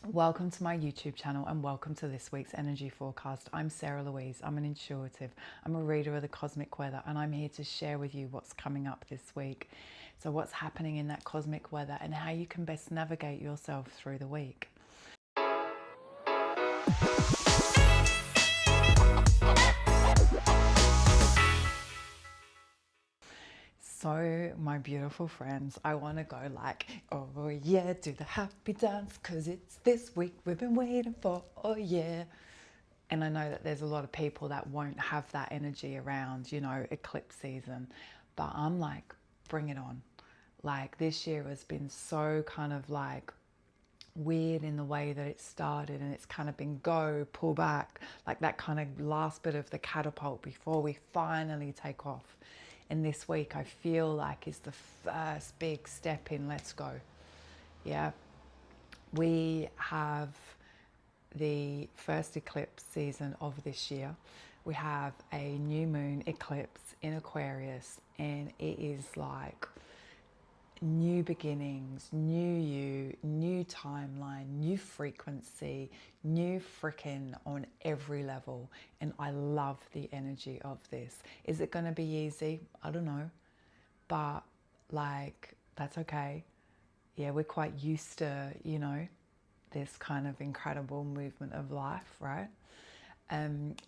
Welcome to my YouTube channel and welcome to this week's energy forecast. I'm Sarah Louise. I'm an intuitive. I'm a reader of the cosmic weather and I'm here to share with you what's coming up this week. So what's happening in that cosmic weather and how you can best navigate yourself through the week. So, my beautiful friends, I want to go like, oh yeah, do the happy dance, because it's this week we've been waiting for, oh yeah. And I know that there's a lot of people that won't have that energy around, eclipse season. But I'm like, bring it on. Like, this year has been so kind of like weird in the way that it started, and it's kind of been go, pull back, like that kind of last bit of the catapult before we finally take off. And this week I feel like is the first big step in let's go. Yeah, we have the first eclipse season of this year. We have a new moon eclipse in Aquarius, and it is like new beginnings, new you, new timeline, new frequency, new freaking on every level. And I love the energy of this. Is it going to be easy? I don't know. But like, that's okay. Yeah, we're quite used to, this kind of incredible movement of life, right?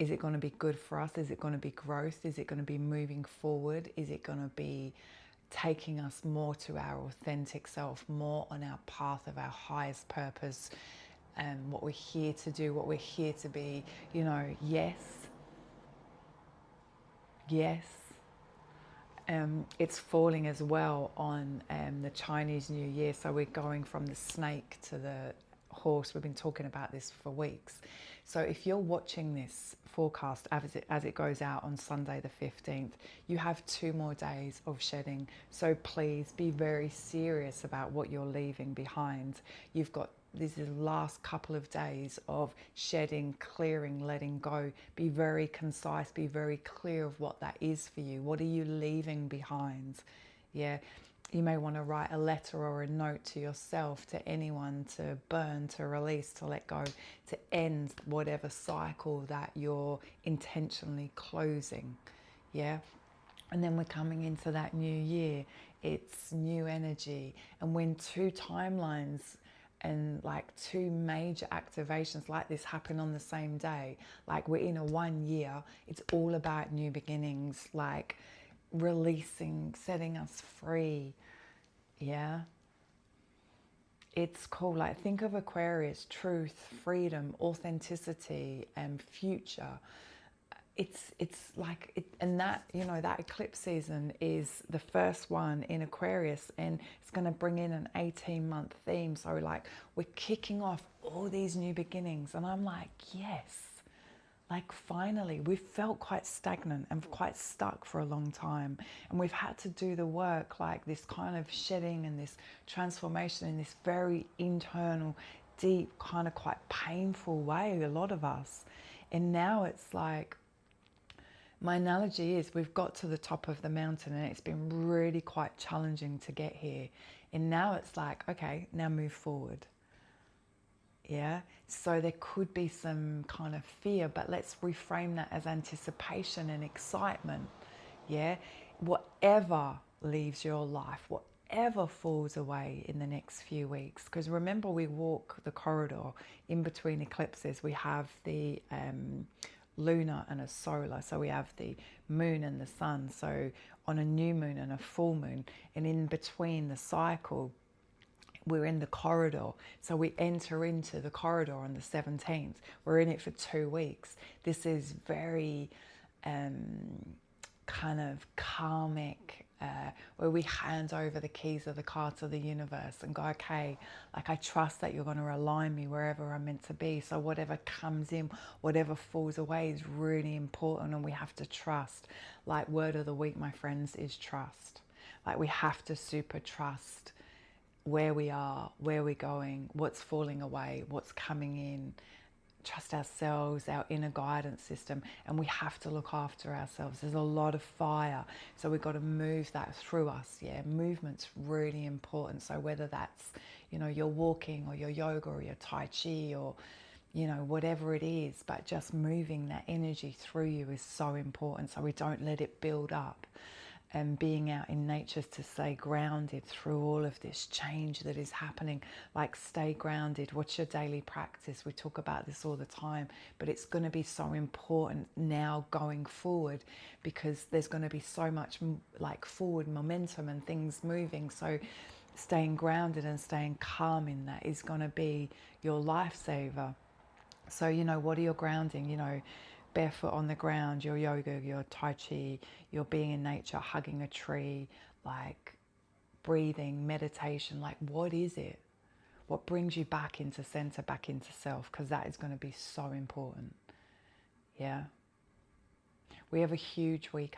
Is it going to be good for us? Is it going to be growth? Is it going to be moving forward? Is it going to be taking us more to our authentic self, more on our path of our highest purpose, and what we're here to do, what we're here to be? Yes, yes. It's falling as well on the Chinese New Year. So we're going from the snake to the horse. We've been talking about this for weeks. So if you're watching this forecast as it goes out on Sunday the 15th, you have 2 more days of shedding. So please be very serious about what you're leaving behind. You've got this is the last couple of days of shedding, clearing, letting go. Be very concise, be very clear of what that is for you. What are you leaving behind? Yeah, you may want to write a letter or a note to yourself, to anyone, to burn, to release, to let go, to end whatever cycle that you're intentionally closing. Yeah. And then we're coming into that new year. It's new energy. And when 2 timelines and like 2 major activations like this happen on the same day, like we're in a 1 year, it's all about new beginnings, like releasing, setting us free. Yeah. It's cool. Like, think of Aquarius: truth, freedom, authenticity, and future. It's like it, and that that eclipse season is the first one in Aquarius, and it's going to bring in an 18-month theme. So like we're kicking off all these new beginnings, and I'm like, yes. Like, finally, we've felt quite stagnant and quite stuck for a long time. And we've had to do the work, like this kind of shedding and this transformation in this very internal, deep, kind of quite painful way, a lot of us. And now it's like, my analogy is we've got to the top of the mountain and it's been really quite challenging to get here. And now it's like, okay, now move forward. Yeah, so there could be some kind of fear, but let's reframe that as anticipation and excitement. Yeah, whatever leaves your life, whatever falls away in the next few weeks, because remember, we walk the corridor in between eclipses. We have the lunar and a solar, so we have the moon and the sun. So on a new moon and a full moon, and in between the cycle, we're in the corridor. So we enter into the corridor on the 17th. We're in it for 2 weeks. This is very kind of karmic, where we hand over the keys of the car to the universe and go, okay, like, I trust that you're going to align me wherever I'm meant to be. So whatever comes in, whatever falls away is really important, and we have to trust. Like, word of the week, my friends, is trust. Like, we have to super trust where we are, where we're going, what's falling away, what's coming in. Trust ourselves, our inner guidance system, and we have to look after ourselves. There's a lot of fire, so we've got to move that through us. Yeah, movement's really important. So whether that's, you know, your walking or your yoga or your Tai Chi or, you know, whatever it is, but just moving that energy through you is so important, so we don't let it build up. And being out in nature to stay grounded through all of this change that is happening. Like, stay grounded. What's your daily practice? We talk about this all the time, but it's going to be so important now going forward, because there's going to be so much like forward momentum and things moving. So staying grounded and staying calm in that is going to be your lifesaver. So, you know, what are your grounding? You know, barefoot on the ground, your yoga, your Tai Chi, your being in nature, hugging a tree, like breathing, meditation. Like, what is it? What brings you back into center, back into self? Because that is going to be so important. Yeah. We have a huge week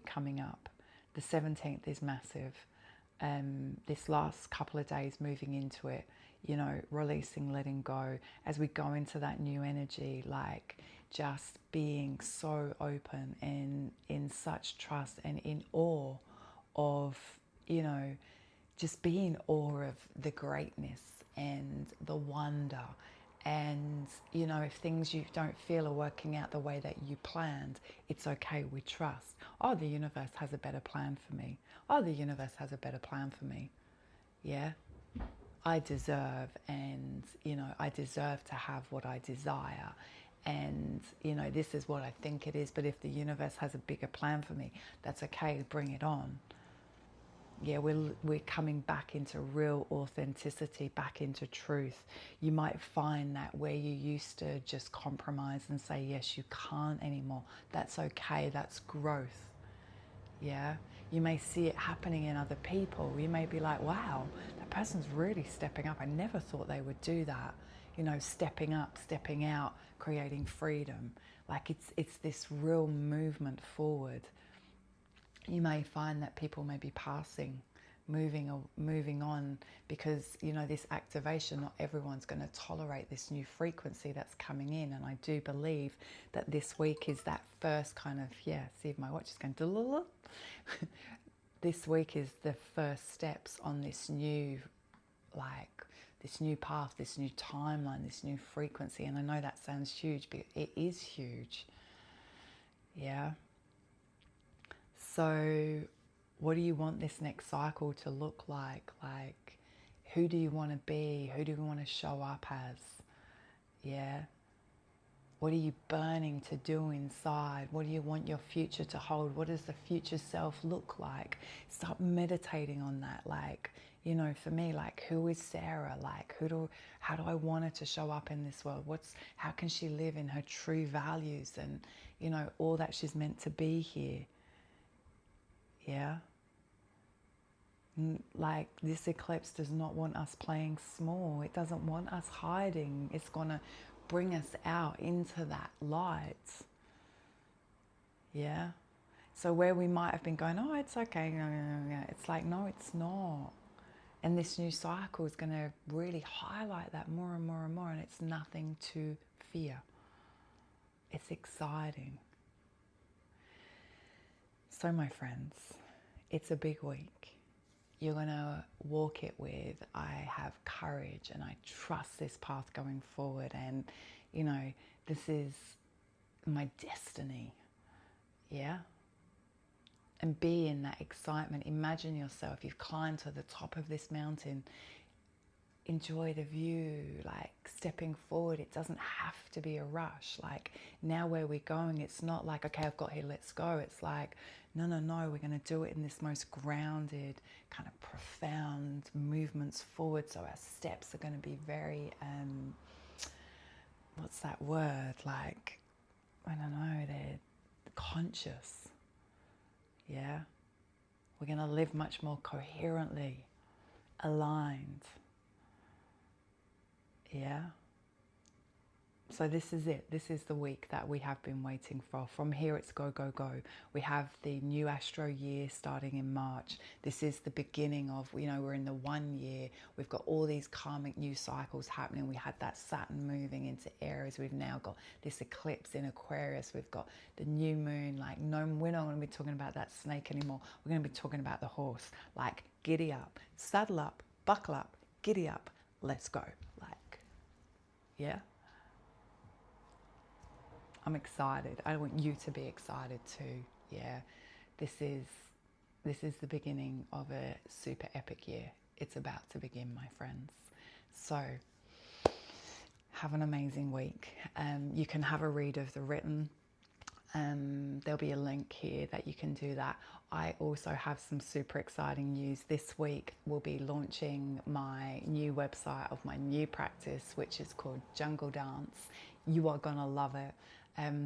coming up. The 17th is massive. This last couple of days moving into it, you know, releasing, letting go as we go into that new energy, like just being so open and in such trust and in awe of, you know, just be in awe of the greatness and the wonder. And, you know, if things you don't feel are working out the way that you planned, it's okay. We trust. Oh, the universe has a better plan for me. Oh, the universe has a better plan for me. Yeah. I deserve, and, you know, I deserve to have what I desire. And, you know, this is what I think it is. But if the universe has a bigger plan for me, that's okay. Bring it on. Yeah, we're coming back into real authenticity, back into truth. You might find that where you used to just compromise and say, yes, you can't anymore. That's okay. That's growth. Yeah. You may see it happening in other people. You may be like, wow, that person's really stepping up. I never thought they would do that. You know, stepping up, stepping out, creating freedom. Like, it's this real movement forward. You may find that people may be passing, moving on, because, you know, this activation, not everyone's going to tolerate this new frequency that's coming in. And I do believe that this week is that first kind of, yeah, see if my watch is going this week is the first steps on this new, like, this new path, this new timeline, this new frequency. And I know that sounds huge, but it is huge. Yeah. So what do you want this next cycle to look like? Like, who do you want to be? Who do you want to show up as? Yeah. What are you burning to do inside? What do you want your future to hold? What does the future self look like? Start meditating on that. Like, you know, for me, like, who is Sarah? Like, how do I want her to show up in this world? How can she live in her true values and, you know, all that she's meant to be here? Yeah. Like, this eclipse does not want us playing small. It doesn't want us hiding. It's going to bring us out into that light. Yeah. So where we might have been going, oh, it's okay, it's like, no, it's not. And this new cycle is going to really highlight that more and more and more. And it's nothing to fear. It's exciting. So, my friends, it's a big week. You're going to walk it with, I have courage and I trust this path going forward. And, you know, this is my destiny. Yeah. And be in that excitement. Imagine yourself, you've climbed to the top of this mountain. Enjoy the view, like stepping forward. It doesn't have to be a rush. Like, now where we're going, it's not like, okay, I've got here, let's go. It's like, no, we're going to do it in this most grounded, kind of profound movements forward. So our steps are going to be very, what's that word? Like, I don't know, they're conscious. Yeah. We're going to live much more coherently, aligned. Yeah. So this is it. This is the week that we have been waiting for. From here, it's go, go, go. We have the new astro year starting in March. This is the beginning of, you know, we're in the 1 year. We've got all these karmic new cycles happening. We had that Saturn moving into Aries. We've now got this eclipse in Aquarius. We've got the new moon. Like, no, we're not going to be talking about that snake anymore. We're going to be talking about the horse. Like, giddy up, saddle up, buckle up, giddy up. let's go. Like, yeah. I'm excited. I want you to be excited too. Yeah. This is the beginning of a super epic year. It's about to begin, my friends. So have an amazing week. You can have a read of the written. There'll be a link here that you can do that. I also have some super exciting news. This week we'll be launching my new website of my new practice, which is called Jungle Dance. You are gonna love it.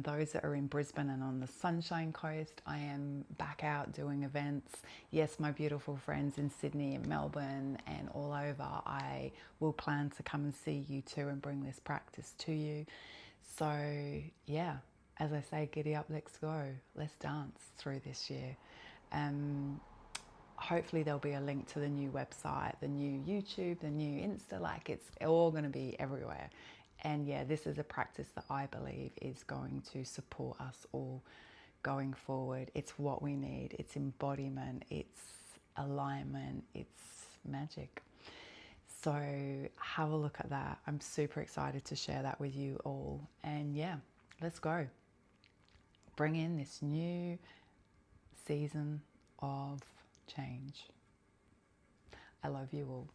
Those that are in Brisbane and on the Sunshine Coast, I am back out doing events. Yes, my beautiful friends in Sydney and Melbourne and all over, I will plan to come and see you too and bring this practice to you. So yeah, as I say, giddy up, let's go. Let's dance through this year. Hopefully there'll be a link to the new website, the new YouTube, the new Insta, like it's all going to be everywhere. And yeah, this is a practice that I believe is going to support us all going forward. It's what we need. It's embodiment, it's alignment, it's magic. So have a look at that. I'm super excited to share that with you all. And yeah, let's go. Bring in this new season of change. I love you all.